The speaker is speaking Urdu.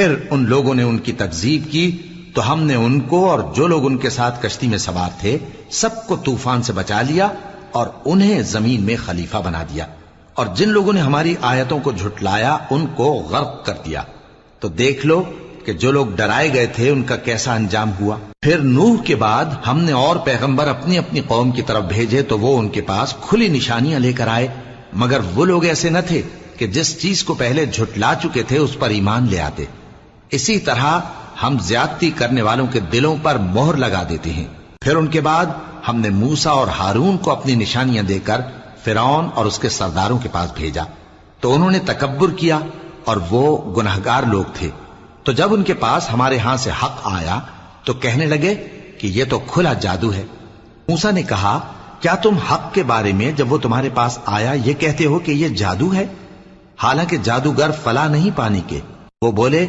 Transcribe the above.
پھر ان لوگوں نے ان کی تکذیب کی تو ہم نے ان کو اور جو لوگ ان کے ساتھ کشتی میں سوار تھے سب کو طوفان سے بچا لیا اور انہیں زمین میں خلیفہ بنا دیا، اور جن لوگوں نے ہماری آیتوں کو جھٹلایا ان کو غرق کر دیا۔ تو دیکھ لو کہ جو لوگ ڈرائے گئے تھے ان کا کیسا انجام ہوا۔ پھر نوح کے بعد ہم نے اور پیغمبر اپنی اپنی قوم کی طرف بھیجے تو وہ ان کے پاس کھلی نشانیاں لے کر آئے، مگر وہ لوگ ایسے نہ تھے کہ جس چیز کو پہلے جھٹلا چکے تھے اس پر ایمان لے آتے۔ اسی طرح ہم زیادتی کرنے والوں کے دلوں پر مہر لگا دیتے ہیں۔ پھر ان کے بعد ہم نے موسیٰ اور ہارون کو اپنی نشانیاں دے کر فرعون اور اس کے سرداروں کے پاس بھیجا، تو انہوں نے تکبر کیا اور وہ گناہگار لوگ تھے۔ تو جب ان کے پاس ہمارے ہاں سے حق آیا تو کہنے لگے کہ یہ تو کھلا جادو ہے۔ موسیٰ نے کہا کیا تم حق کے بارے میں جب وہ تمہارے پاس آیا یہ کہتے ہو کہ یہ جادو ہے؟ حالانکہ جادوگر فلاح نہیں پانے کے۔ وہ بولے